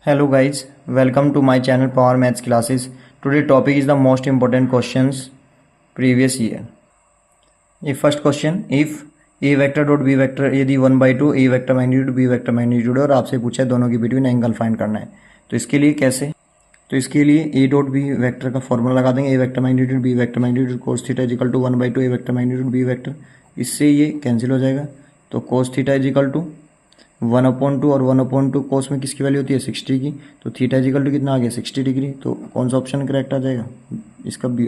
Hello guys, welcome to my channel Power Maths Classes. Today topic is the most important questions previous year. The first question, if a vector dot b vector यदि 1/2 a vector magnitude b vector magnitude और आपसे पूछा है दोनों की between angle find करना है, तो इसके लिए कैसे? तो इसके लिए a डॉट b वेक्टर का फॉर्मूला लगा देंगे, a vector magnitude b vector magnitude cos theta is equal to 1/2 a vector magnitude b vector. इससे ये कैंसिल हो जाएगा, तो cos theta is equal to 1/2 और 1/2 कोस में किसकी वैल्यू होती है 60 की, तो थीटा इजिकल टू कितना आ गया 60 डिग्री. तो कौन सा ऑप्शन करेक्ट आ जाएगा? इसका बी.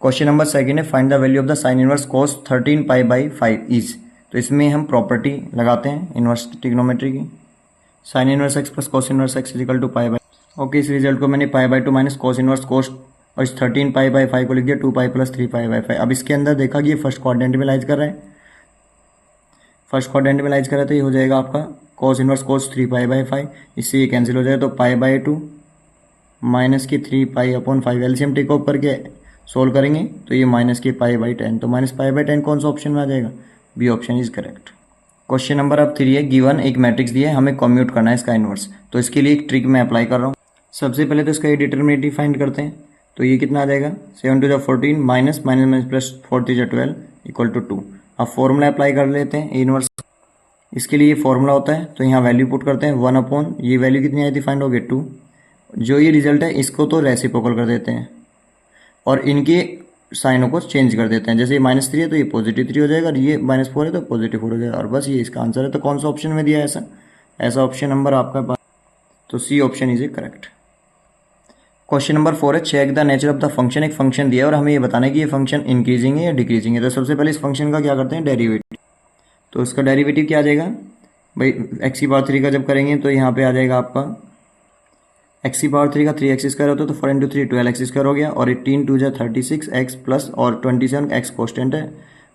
क्वेश्चन नंबर सेकंड है, find the value of the sine inverse cos 13 pi by 5 is. तो इसमें हम प्रॉपर्टी लगाते हैं इनवर्स ट्रिग्नोमेट्री की, sine inverse x plus cos inverse x is equal to pi by. Okay, इस रिजल्ट को मैंने pi by 2 minus cos inverse cos और इस 13 पाई बाई 5 को लिख दिया 2 पाई प्लस 3 पाई बाई 5. अब इसके अंदर देखा कि ये फर्स्ट क्वाड्रेंट में लाइज कर रहा है, फर्स्ट क्वाड्रेंट में लाइज कर रहा है, तो ये हो जाएगा आपका cos inverse cos 3 pi by 5. इससे ये कैंसिल हो जाएगा, तो पाई बाई 2 माइनस की 3 pi upon 5 LCM take off करके सोल्व करेंगे तो ये माइनस की पाई बाई 10. तो माइनस पाई बाई 10 कौन सा ऑप्शन में आ जाएगा? B option is correct. Question number अब 3 है, गिवन एक मैट्रिक्स दिया है, हमें कम्यूट करना है इसका इनवर्स. तो इसके लिए एक ट्रिक मैं अप्लाई कर रहा हूँ. सबसे पहले तो इसका ये डिटर्मिनेटिव फाइंड करते हैं. तो ये कितना आ जाएगा 7 to 14 minus minus minus plus 4 3 12 equal to 2. अब फॉर्मूला अप्लाई कर लेते हैं इनवर्स. इसके लिए ये फॉर्मूला होता है, तो यहाँ वैल्यू पुट करते हैं 1 अपॉन ये वैल्यू कितनी आई थी फाइंड हो गई 2. जो ये रिजल्ट है इसको तो रेसिप्रोकल कर देते हैं और इनके साइनों को चेंज कर देते हैं. जैसे ये -3 है तो ये +3 हो जाएगा और ये -4 है तो +4 हो जाएगा. और बस ये इसका आंसर है. तो कौन सा ऑप्शन में दिया है ऐसा ऑप्शन नंबर आपका पास, तो C option is a correct. Question number 4 है, check the nature of the function. एक फंक्शन दिया है और हमें ये बताना है कि ये फंक्शन इंक्रीजिंग है या डिक्रीजिंग है. तो सबसे पहले इस फंक्शन का क्या करते हैं, डेरिवेटिव. तो इसका डेरिवेटिव क्या आ जाएगा भाई, एक्स की पावर 3 का जब करेंगे तो यहाँ पे आ जाएगा आपका एक्स की पावर 3 का 3x स्क्वायर होता है, तो 4 इंटू 3 12x स्क्वायर हो गया और 18 2 36 x प्लस और 27 x कॉन्स्टेंट है,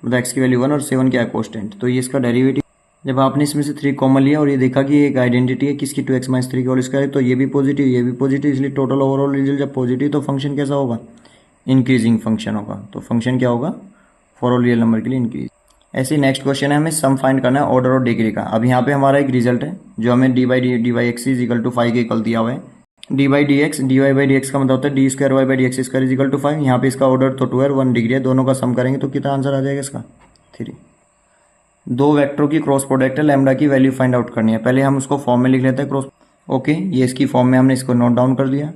मतलब x की वैल्यू 1 और 7 क्या है कॉन्स्टेंट. तो ये इसका डेरिवेटिव. जब आपने इसमें से 3 कॉमन लिया और ये देखा कि एक आइडेंटिटी है किसकी 2x माइनस 3 की होल स्क्वायर है, तो ये भी पॉजिटिव ये भी पॉजिटिव, इसलिए टोटल ओवरऑल रिजल्ट जब पॉजिटिव तो फंक्शन कैसा होगा, इंक्रीजिंग फंक्शन होगा. तो फंक्शन क्या होगा, फॉर ऑल रियल नंबर के लिए इंक्रीज. ऐसे नेक्स्ट क्वेश्चन है, हमें सम फाइंड करना है ऑर्डर और डिग्री का. अब यहाँ पे हमारा एक रिजल्ट है जो हमें d by x is equal to 5 के इक्वल दिया हुआ है. D y d y by d x का मतलब होता है d square y by d x square is equal to 5. यहाँ पे इसका ऑर्डर तो 2 है, 1 डिग्री है. दोनों का सम करेंगे तो कितना आंसर आ जाएगा इसका 3. दो वेक्टरों की क्रॉस प्रोडक्ट है, लैम्डा की वैल्यू फाइंड आउट करनी है. पहले हम उसको फॉर्म में लिख लेते हैं क्रॉस. ओके, ये इसकी फॉर्म में हमने इसको नोट डाउन कर दिया.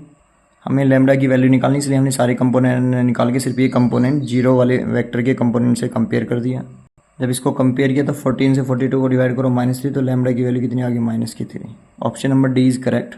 हमें लैम्डा की वैल्यू निकालनी, इसलिए हमने सारे कंपोनेंट निकाल के सिर्फ ये कंपोनेंट 0 वाले वेक्टर के कंपोनेंट से कंपेयर कर दिया. जब इसको कंपेयर किया तो 14 से 42 को डिवाइड करो -3, तो लैम्डा की वैल्यू कितनी आ गई -3. Option number D is correct.